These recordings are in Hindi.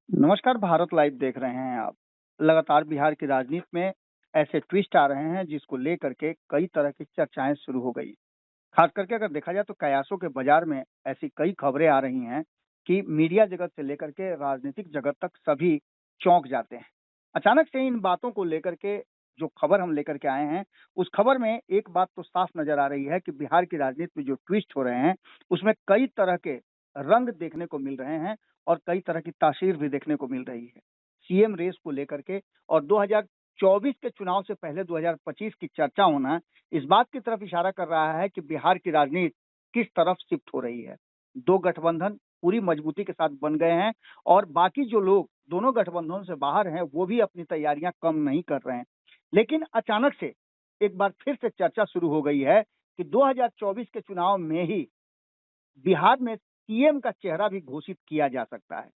नमस्कार, भारत लाइव देख रहे हैं आप। लगातार बिहार की राजनीति में ऐसे ट्विस्ट आ रहे हैं जिसको लेकर के कई तरह की चर्चाएं शुरू हो गई। खास करके अगर देखा जाए तो कयासों के बाजार में ऐसी कई खबरें आ रही हैं कि मीडिया जगत से लेकर के राजनीतिक जगत तक सभी चौंक जाते हैं। अचानक से इन बातों को लेकर के जो खबर हम लेकर के आए हैं, उस खबर में एक बात तो साफ नजर आ रही है कि बिहार की राजनीति में जो ट्विस्ट हो रहे हैं, उसमें कई तरह के रंग देखने को मिल रहे हैं और कई तरह की तासीर भी देखने को मिल रही है। सीएम रेस को लेकर के और 2024 के चुनाव से पहले 2025 की चर्चा होना इस बात की तरफ इशारा कर रहा है कि बिहार की राजनीति किस तरफ शिफ्ट हो रही है। दो गठबंधन पूरी मजबूती के साथ बन गए हैं और बाकी जो लोग दोनों गठबंधनों से बाहर हैं वो भी अपनी तैयारियां कम नहीं कर रहे हैं। लेकिन अचानक से एक बार फिर से चर्चा शुरू हो गई है कि 2024 के चुनाव में ही बिहार में सीएम का चेहरा भी घोषित किया जा सकता है।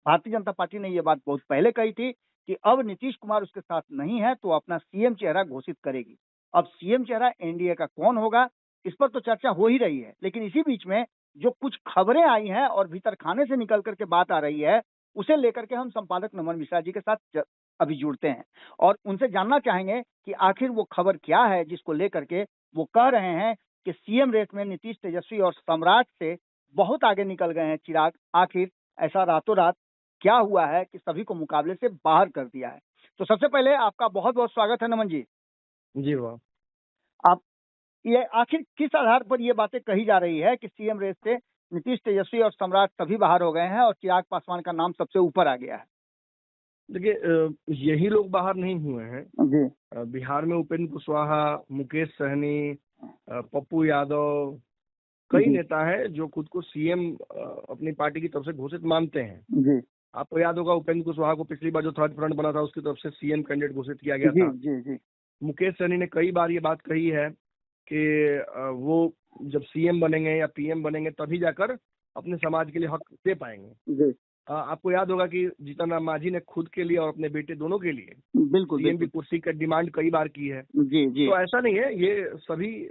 भारतीय जनता पार्टी ने यह बात बहुत पहले कही थी कि अब नीतीश कुमार उसके साथ नहीं है तो अपना सीएम चेहरा घोषित करेगी। अब सीएम चेहरा एनडीए का कौन होगा, इस पर तो चर्चा हो ही रही है। लेकिन इसी बीच में जो कुछ खबरें आई हैं और भीतर खाने से निकल करके बात आ रही है, उसे लेकर के हम संपादक नमन मिश्रा जी के साथ अभी जुड़ते हैं और उनसे जानना चाहेंगे कि आखिर वो खबर क्या है जिसको लेकर के वो कह रहे हैं कि सीएम रेस में नीतीश, तेजस्वी और सम्राट से बहुत आगे निकल गए हैं चिराग। आखिर ऐसा रातों रात क्या हुआ है कि सभी को मुकाबले से बाहर कर दिया है। तो सबसे पहले आपका बहुत बहुत स्वागत है नमन जी। जी वाह। आप ये आखिर किस आधार पर ये बातें कही जा रही है कि सीएम रेस से नीतीश, तेजस्वी और सम्राट सभी बाहर हो गए हैं और चिराग पासवान का नाम सबसे ऊपर आ गया है? देखिए, यही लोग बाहर नहीं हुए हैं। जी बिहार में उपेंद्र कुशवाहा, मुकेश सहनी, पप्पू यादव, कई जी नेता हैं जो खुद को सीएम अपनी पार्टी की तरफ से घोषित मानते हैं। जी आपको याद होगा, उपेंद्र कुशवाहा को पिछली बार जो थर्ड फ्रंट बना था उसकी तरफ से सीएम कैंडिडेट घोषित किया गया जी था। जी जी मुकेश सहनी ने कई बार ये बात कही है कि वो जब सीएम बनेंगे या पीएम बनेंगे तभी जाकर अपने समाज के लिए हक दे पाएंगे। जी आपको याद होगा कि जीतन राम मांझी ने खुद के लिए और अपने बेटे दोनों के लिए बिल्कुल सीएम की बिल्कुल। कुर्सी का डिमांड कई बार की है। जी जी तो ऐसा नहीं है, ये सभी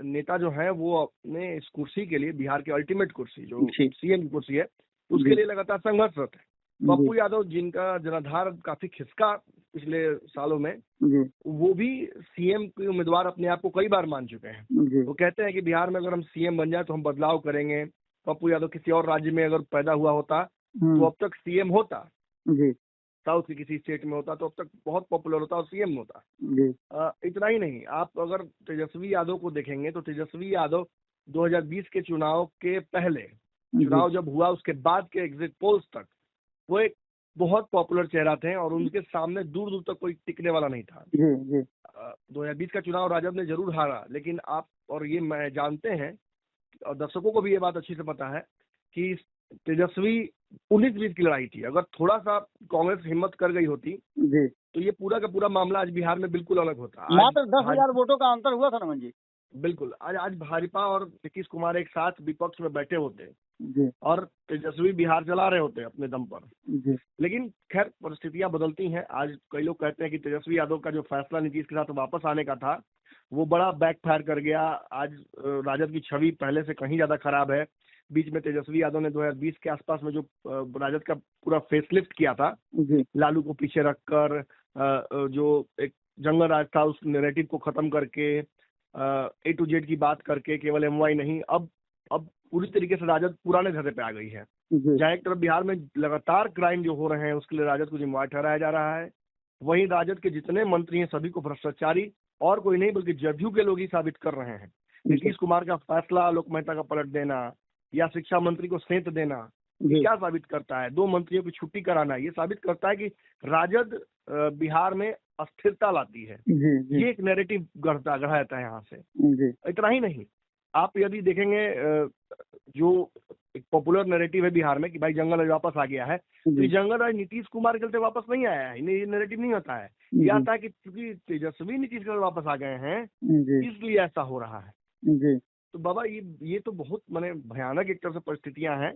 नेता जो हैं वो अपने इस कुर्सी के लिए, बिहार की अल्टीमेट कुर्सी जो जी सीएम की कुर्सी है, उसके जी लिए लगातार संघर्षरत है। जी पप्पू यादव, जिनका जनाधार काफी खिसका पिछले सालों में, जी वो भी सीएम के उम्मीदवार अपने आप को कई बार मान चुके हैं। जी वो कहते हैं कि बिहार में अगर हम सीएम बन जाए तो हम बदलाव करेंगे। पप्पू यादव किसी और राज्य में अगर पैदा हुआ होता तो अब तक सीएम होता, जी साउथ के किसी स्टेट में होता तो अब तक बहुत पॉपुलर होता और सीएम होता। जी इतना ही नहीं, आप अगर तेजस्वी यादव को देखेंगे तो तेजस्वी यादव 2020 के चुनाव के पहले, जी चुनाव जब हुआ उसके बाद के एग्जिट पोल्स तक वो एक बहुत पॉपुलर चेहरा थे और उनके सामने दूर दूर तक कोई टिकने वाला नहीं था। जी जी 2020 का चुनाव राजद ने जरूर हारा, लेकिन आप और ये मैं जानते हैं और दर्शकों को भी ये बात अच्छी से पता है कि तेजस्वी 19-20 की लड़ाई थी। अगर थोड़ा सा कांग्रेस हिम्मत कर गई होती जी तो ये पूरा का पूरा मामला आज बिहार में बिल्कुल अलग होता। आज मात्र 10,000 वोटों का अंतर हुआ था नमन जी। बिल्कुल, आज भाजपा और नीतीश कुमार एक साथ विपक्ष में बैठे होते जी और तेजस्वी बिहार चला रहे होते अपने दम पर। जी लेकिन खैर, परिस्थितियां बदलती हैं। आज कई लोग कहते हैं कि तेजस्वी यादव का जो फैसला नीतीश के साथ वापस आने का था वो बड़ा बैकफायर कर गया। आज राजद की छवि पहले से कहीं ज्यादा खराब है। बीच में तेजस्वी यादव ने 2020 के आसपास में जो राजद का पूरा फेसलिफ्ट किया था, जी लालू को पीछे रखकर, जो एक जंगल राज था उस नैरेटिव को खत्म करके, ए टू जेड की बात करके, केवल एमवाई नहीं, अब पूरी तरीके से राजद पुराने धर्रे पे आ गई है। जी जहाँ एक तरफ बिहार में लगातार क्राइम जो हो रहे हैं उसके लिए राजद को जिम्मेवार ठहराया जा रहा है, वहीं राजद के जितने मंत्री हैं सभी को भ्रष्टाचारी और कोई नहीं बल्कि जदयू के लोग ही साबित कर रहे हैं। नीतीश कुमार का फैसला आलोक मेहता का पलट देना या शिक्षा मंत्री को सेंध देना, ये जी क्या साबित करता है? 2 मंत्रियों की छुट्टी कराना, ये साबित करता है कि राजद बिहार में अस्थिरता लाती है। जी जी ये एक नैरेटिव गढ़ा जाता है यहाँ से। जी इतना ही नहीं, आप यदि देखेंगे जो एक पॉपुलर नैरेटिव है बिहार में कि भाई जंगल राज वापस आ गया है, तो ये जी जंगल राज नीतीश कुमार के चलते वापस नहीं आया है। इन्हें ये नैरेटिव नहीं होता है। ये आता है कि क्योंकि तेजस्वी नीतीश के साथ वापस आ गए हैं जी इसलिए ऐसा हो रहा है। जी तो बाबा, ये तो बहुत माने भयानक एक तरह से परिस्थितियां हैं।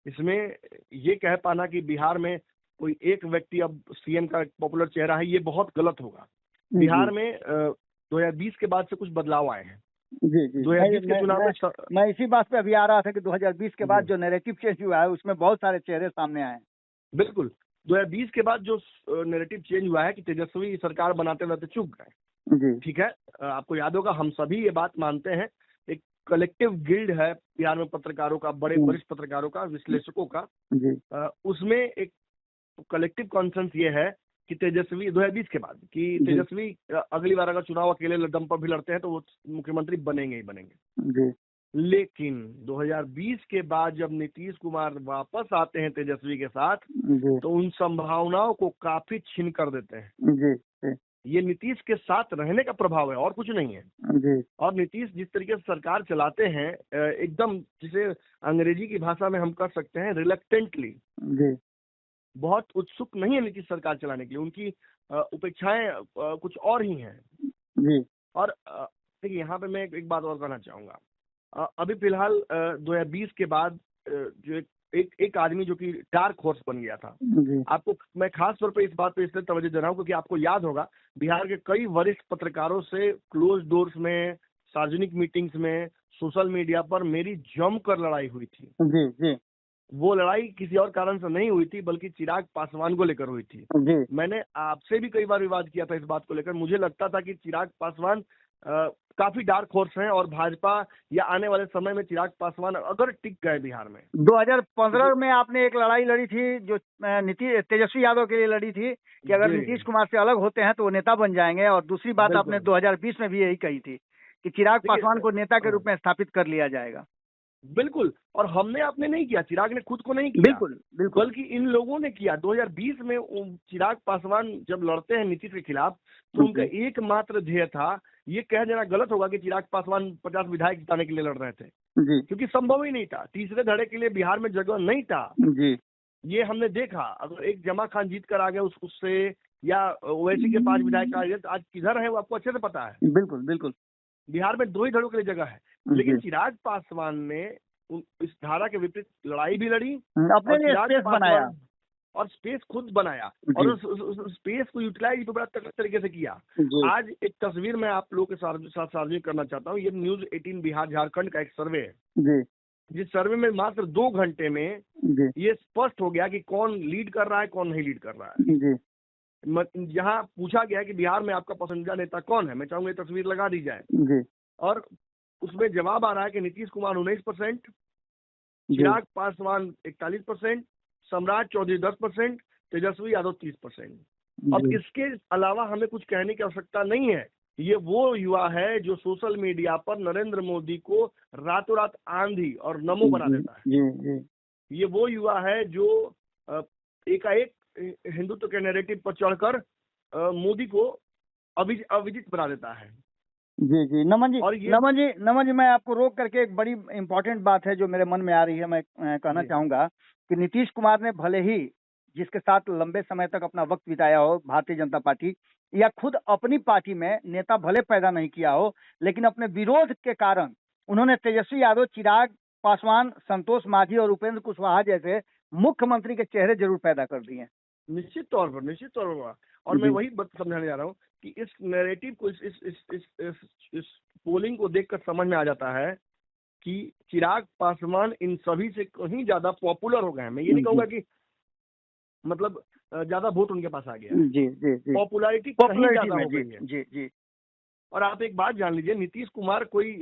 इसमें ये कह पाना कि बिहार में कोई एक व्यक्ति अब सीएम का पॉपुलर चेहरा है, ये बहुत गलत होगा। बिहार में 2020 के बाद से कुछ बदलाव आए हैं। जी जी 2020 के चुनाव में मैं इसी बात पे अभी आ रहा था कि 2020 के बाद जो नैरेटिव चेंज हुआ है उसमें बहुत सारे चेहरे सामने आए हैं। बिल्कुल 2020 के बाद जो नैरेटिव चेंज हुआ है कि तेजस्वी सरकार बनाते बनाते चूक गए। जी ठीक है, आपको याद होगा हम सभी ये बात मानते हैं, एक कलेक्टिव गिल्ड है बिहार में पत्रकारों का, बड़े वरिष्ठ पत्रकारों का, विश्लेषकों का। जी उसमें एक कलेक्टिव कॉन्सेंस ये है कि तेजस्वी 2020 के बाद कि जी तेजस्वी अगली बार अगर चुनाव अकेले दम पर भी लड़ते हैं तो वो मुख्यमंत्री बनेंगे ही बनेंगे। जी लेकिन 2020 के बाद जब नीतीश कुमार वापस आते हैं तेजस्वी के साथ, जी तो उन संभावनाओं को काफी छीन कर देते हैं। जी जी ये नीतीश के साथ रहने का प्रभाव है और कुछ नहीं है। जी और नीतीश जिस तरीके से सरकार चलाते हैं, एकदम जिसे अंग्रेजी की भाषा में हम कर सकते हैं रिलक्टेंटली, जी बहुत उत्सुक नहीं है नीतीश सरकार चलाने के लिए। उनकी उपेक्षाएं कुछ और ही हैं। जी और देखिए यहाँ पे मैं एक बात और कहना चाहूंगा। अभी फिलहाल 2020 के बाद जो एक आदमी जो कि डार्क हॉर्स बन गया था, जी आपको मैं खास तौर पे इस बात पे इसलिए तवज्जो दे रहा हूँ क्योंकि आपको याद होगा बिहार के कई वरिष्ठ पत्रकारों से क्लोज डोर्स में, सार्वजनिक मीटिंग्स में, सोशल मीडिया पर मेरी जमकर लड़ाई हुई थी। जी जी वो लड़ाई किसी और कारण से नहीं हुई थी बल्कि चिराग पासवान को लेकर हुई थी। जी मैंने आपसे भी कई बार विवाद किया था इस बात को लेकर। मुझे लगता था कि चिराग पासवान काफी डार्क हॉर्स हैं और भाजपा या आने वाले समय में चिराग पासवान अगर टिक गए बिहार में। 2015 में आपने एक लड़ाई लड़ी थी जो नीतीश तेजस्वी यादव के लिए लड़ी थी कि अगर जी नीतीश कुमार से अलग होते हैं तो वो नेता बन जाएंगे, और दूसरी बात आपने बिल्कुल। 2020 में भी यही कही थी कि चिराग देखिए पासवान को नेता के रूप में स्थापित कर लिया जाएगा। बिल्कुल, और हमने आपने नहीं किया, चिराग ने खुद को नहीं किया, बिल्कुल बिल्कुल बल्कि इन लोगों ने किया। 2020 में चिराग पासवान जब लड़ते हैं नीतीश के खिलाफ तो उनका एकमात्र ध्येय था, ये कह देना गलत होगा कि चिराग पासवान 50 विधायक जिताने के लिए लड़ रहे थे, जी क्योंकि संभव ही नहीं था। तीसरे धड़े के लिए बिहार में जगह नहीं था। जी ये हमने देखा। अगर एक जमा खान जीत कर आ गए उससे, या ओवैसी के 5 विधायक आ गए, तो आज किधर है वो आपको अच्छे से पता है। बिल्कुल बिल्कुल बिहार में 2 ही धड़ों के लिए जगह है, लेकिन चिराग पासवान ने इस धारा के विपरीत लड़ाई भी लड़ी अपने और लिए चिराग स्पेस बनाया। पासवान और स्पेस खुद बनाया और उस स्पेस को यूटिलाइज बड़ा तरीके से किया। आज एक तस्वीर मैं आप लोगों के साथ सार्वजनिक करना चाहता हूँ। ये न्यूज 18 बिहार झारखंड का एक सर्वे है, जी जिस सर्वे में मात्र 2 घंटे में जी ये स्पष्ट हो गया कि कौन लीड कर रहा है, कौन नहीं लीड कर रहा है। जी जहाँ पूछा गया कि बिहार में आपका पसंदीदा नेता कौन है, मैं चाहूंगा ये तस्वीर लगा दी जाए, जी और उसमें जवाब आ रहा है कि नीतीश कुमार 19%, चिराग पासवान 41%, सम्राट चौधरी 10%, तेजस्वी यादव 30%। अब इसके अलावा हमें कुछ कहने की आवश्यकता नहीं है। ये वो युवा है जो सोशल मीडिया पर नरेंद्र मोदी को रातों रात आंधी और नमो बना देता है। ये वो युवा है जो एकाएक हिंदुत्व के नैरेटिव पर चढ़कर मोदी को अविजित बना देता है। जी जी नमन जी, और ये नमन जी मैं आपको रोक करके एक बड़ी इम्पोर्टेंट बात है जो मेरे मन में आ रही है, मैं कहना चाहूंगा कि नीतीश कुमार ने भले ही जिसके साथ लंबे समय तक अपना वक्त बिताया हो, भारतीय जनता पार्टी या खुद अपनी पार्टी में नेता भले पैदा नहीं किया हो, लेकिन अपने विरोध के कारण उन्होंने तेजस्वी यादव, चिराग पासवान, संतोष मांझी और उपेंद्र कुशवाहा जैसे मुख्यमंत्री के चेहरे जरूर पैदा कर दिए। निश्चित तौर पर और मैं वही बात समझाने जा रहा हूँ कि इस नैरेटिव को, इस पोलिंग को देखकर समझ में आ जाता है कि चिराग पासवान इन सभी से कहीं ज्यादा पॉपुलर हो गए हैं। मैं ये नहीं कहूंगा कि मतलब ज्यादा वोट उनके पास आ गया है। जी जी जी पॉपुलैरिटी कहीं ज्यादा हो गई है। जी जी और आप एक बात जान लीजिए, नीतीश कुमार कोई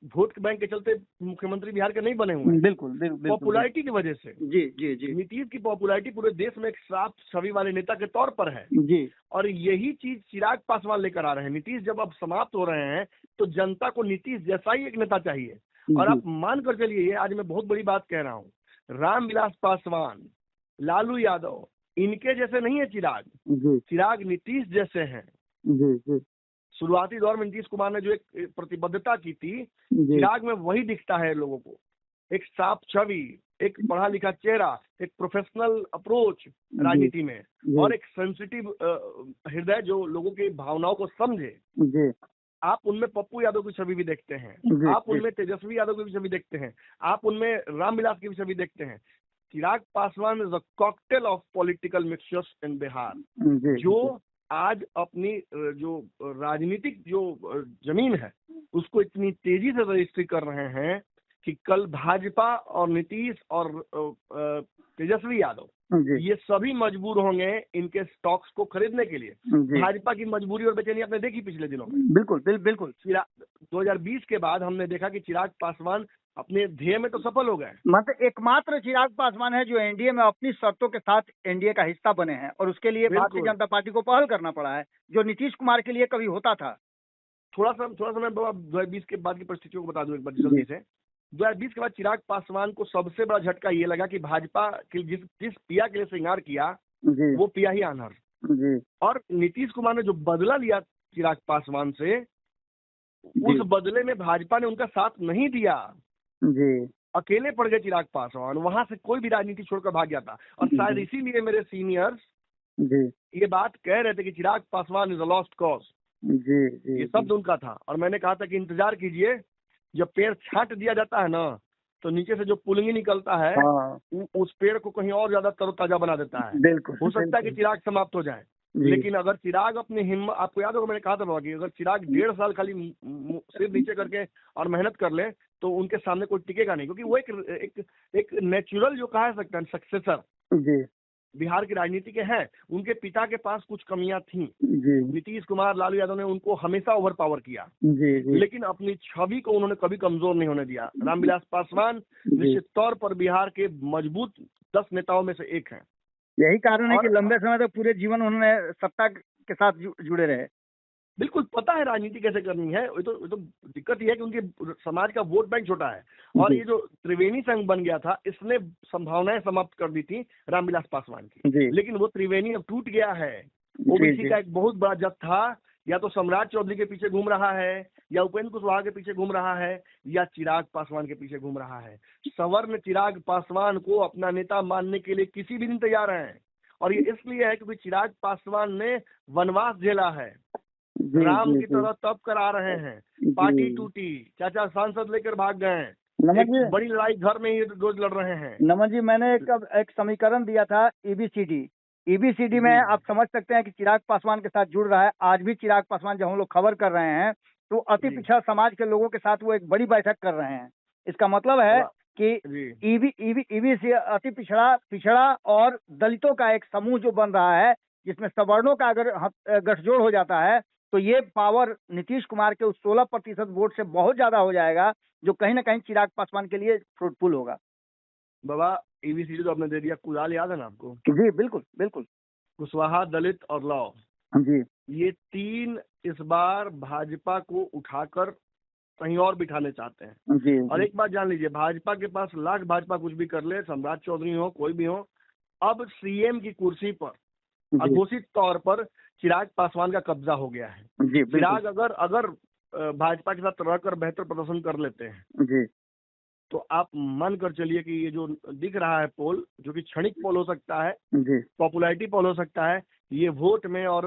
वोट बैंक के चलते मुख्यमंत्री बिहार के नहीं बने हुए हैं। बिल्कुल पॉपुलैरिटी की वजह से। जी जी जी नीतीश की पॉपुलैरिटी पूरे देश में एक साफ छवि वाले नेता के तौर पर है जी, और यही चीज चिराग पासवान लेकर आ रहे हैं। नीतीश जब अब समाप्त हो रहे हैं तो जनता को नीतीश जैसा ही एक नेता चाहिए। और आप मान कर चलिए, आज मैं बहुत बड़ी बात कह रहा हूँ, रामविलास पासवान, लालू यादव, इनके जैसे नहीं है चिराग। चिराग नीतीश जैसे हैं। शुरुआती दौर में नीतीश कुमार ने जो एक प्रतिबद्धता की थी, चिराग में वही दिखता है लोगों को। एक साफ छवि, एक पढ़ा लिखा चेहरा, एक प्रोफेशनल अप्रोच राजनीति में, और एक सेंसिटिव हृदय जो लोगों की भावनाओं को समझे। आप उनमें पप्पू यादव की छवि भी देखते हैं, आप उनमें तेजस्वी यादव की भी छवि देखते हैं, आप उनमें रामविलास की भी छवि देखते हैं। Chirag Paswan is a cocktail of political mixtures in Bihar, जो आज अपनी जो राजनीतिक जो जमीन है उसको इतनी तेजी से रजिस्ट्री कर रहे हैं कि कल भाजपा और नीतीश और तेजस्वी यादव जी ये सभी मजबूर होंगे इनके स्टॉक्स को खरीदने के लिए। जी भाजपा की मजबूरी और बेचैनी आपने देखी पिछले दिनों में। बिल्कुल बिल्कुल 2020 के बाद हमने देखा कि चिराग पासवान अपने ध्येय में तो सफल हो गए। मतलब एकमात्र चिराग पासवान है जो एनडीए में अपनी शर्तों के साथ एनडीए का हिस्सा बने हैं, और उसके लिए भारतीय बिल्कुल। जनता पार्टी को पहल करना पड़ा है, जो नीतीश कुमार के लिए कभी होता था। थोड़ा सा मैं 2020 के बाद की परिस्थितियों को बता दूं एक बार जी जल्दी से। 2020 के बाद चिराग पासवान को सबसे बड़ा झटका ये लगा कि भाजपा के जिस पिया के लिए श्रृंगार किया जी वो पिया ही आनहर। जी और नीतीश कुमार ने जो बदला लिया चिराग पासवान से, जी उस बदले में भाजपा ने उनका साथ नहीं दिया। जी अकेले पड़ गए चिराग पासवान, वहां से कोई भी राजनीति छोड़कर भाग गया था। और शायद जी इसीलिए मेरे सीनियर्स जी ये बात कह रहे थे कि Chirag Paswan is a lost cause. जी जी ये शब्द उनका था। और मैंने कहा था कि इंतजार कीजिए, जब पेड़ छांट दिया जाता है ना, तो नीचे से जो पुलंगी निकलता है हाँ उस पेड़ को कहीं और ज्यादा तरोताजा बना देता है। बिल्कुल हो सकता है कि चिराग समाप्त हो जाए, जी लेकिन अगर चिराग अपनी हिम्मत, आपको याद होगा मैंने कहा था बाबा कि अगर चिराग 1.5 साल खाली सिर नीचे करके और मेहनत कर ले तो उनके सामने कोई टिकेगा नहीं, क्योंकि वो एक नेचुरल जो कहा सकता है सक्सेसर जी बिहार की राजनीति के हैं। उनके पिता के पास कुछ कमियां थी। जी नीतीश कुमार, लालू यादव ने उनको हमेशा ओवर पावर किया, जी जी लेकिन अपनी छवि को उन्होंने कभी कमजोर नहीं होने दिया। रामविलास पासवान जी निश्चित तौर पर बिहार के मजबूत 10 नेताओं में से एक हैं। यही कारण है कि और लंबे समय तक पूरे जीवन उन्होंने सत्ता के साथ जुड़े रहे। बिल्कुल पता है राजनीति कैसे करनी है। ये तो दिक्कत ये है कि उनके समाज का वोट बैंक छोटा है। और जी ये जो त्रिवेणी संघ बन गया था, इसने संभावनाएं समाप्त कर दी थी रामविलास पासवान की। जी लेकिन वो त्रिवेणी अब टूट गया है। जी ओबीसी जी का एक बहुत बड़ा जत्था या तो सम्राट चौधरी के पीछे घूम रहा है, या उपेंद्र कुशवाहा के पीछे घूम रहा है, या चिराग पासवान के पीछे घूम रहा है। सवर्ण चिराग पासवान को अपना नेता मानने के लिए किसी भी दिन तैयार हैं। और ये इसलिए है क्योंकि चिराग पासवान ने वनवास झेला है, जी राम जी की जी तरह तप करा रहे हैं। जी पार्टी टूटी, चाचा सांसद लेकर भाग गए, नमन एक जी बड़ी लड़ाई घर में ही रोज लड़ रहे हैं। नमन जी, मैंने एक समीकरण दिया था ईबीसीडी। ईबीसीडी में जी आप समझ सकते हैं कि चिराग पासवान के साथ जुड़ रहा है। आज भी चिराग पासवान, जब हम लोग खबर कर रहे हैं, तो अति जी पिछड़ा समाज के लोगों के साथ वो एक बड़ी बैठक कर रहे हैं। इसका मतलब है वाह, कि जी ईबी से अति पिछड़ा और दलितों का एक समूह जो बन रहा है, जिसमें सवर्णों का अगर गठजोड़ हो जाता है, तो ये पावर नीतीश कुमार के उस 16% वोट से बहुत ज्यादा हो जाएगा, जो कहीं ना कहीं चिराग पासवान के लिए फ्रूटफुल होगा। बाबा। ईबीसीडी तो आपने दे दिया, कुदाल याद है ना आपको? जी बिल्कुल बिल्कुल। कुशवाहा, दलित और लॉ, जी ये तीन इस बार भाजपा को उठाकर कहीं और बिठाने चाहते हैं। जी और जी एक बात जान लीजिए, भाजपा के पास लाख भाजपा कुछ भी कर ले, सम्राट चौधरी हो कोई भी हो, अब सीएम की कुर्सी पर जी अघोषित तौर पर चिराग पासवान का कब्जा हो गया है। जी बिल्कुल चिराग अगर भाजपा के साथ रहकर बेहतर प्रदर्शन कर लेते हैं, जी तो आप मान कर चलिए कि ये जो दिख रहा है पोल, जो कि क्षणिक पोल हो सकता है, जी पॉपुलैरिटी पोल हो सकता है, ये वोट में और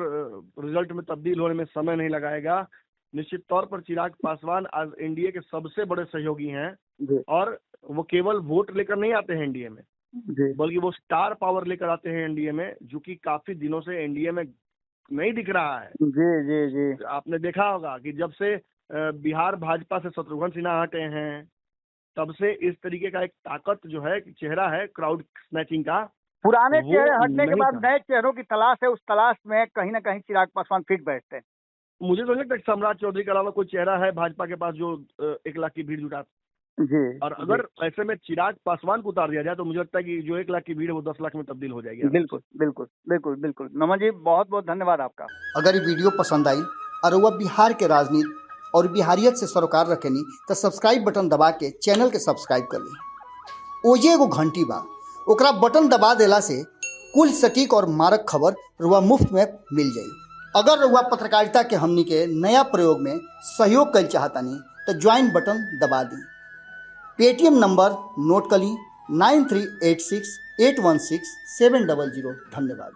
रिजल्ट में तब्दील होने में समय नहीं लगाएगा। निश्चित तौर पर चिराग पासवान आज एनडीए के सबसे बड़े सहयोगी हैं। जी और वो केवल वोट लेकर नहीं आते हैं एनडीए में, जी बल्कि वो स्टार पावर लेकर आते हैं एनडीए में, जो कि काफी दिनों से एनडीए में नहीं दिख रहा है। जी जी जी आपने देखा होगा कि जब से बिहार भाजपा से शत्रुघ्न सिन्हा हटे हैं, तब से इस तरीके का एक ताकत जो है, चेहरा है क्राउड स्नैचिंग का, पुराने वो चेहरे हटने के नहीं बाद था। नए चेहरों की तलाश है। उस तलाश में कहीं ना कहीं चिराग पासवान फिट बैठते हैं। मुझे तो नहीं लगता कि सम्राट चौधरी के अलावा कोई चेहरा है भाजपा के पास जो 1 लाख की भीड़ जुटा। जी और अगर ऐसे में चिराग पासवान को उतार दिया जाए, तो मुझे लगता है कि जो 1 लाख की भीड़ है वो 10 लाख में तब्दील हो जाएगी। बिल्कुल बिल्कुल बिल्कुल बिल्कुल। नमन जी, बहुत बहुत धन्यवाद आपका। अगर ये वीडियो पसंद आई और वह बिहार के राजनीति और बिहारियत से सरोकार रखेनी तो सब्सक्राइब बटन दबा के चैनल के सब्सक्राइब कर ली। ओजे एगो घंटी बा, ओकरा बटन दबा देला से कुल सटीक और मारक खबर रुआ मुफ्त में मिल जाई। अगर रुआ पत्रकारिता के हमनी के नया प्रयोग में सहयोग कर चाहतानी तो ज्वाइन बटन दबा दी। पेटीएम नंबर नोट कर ली 9386816700। धन्यवाद।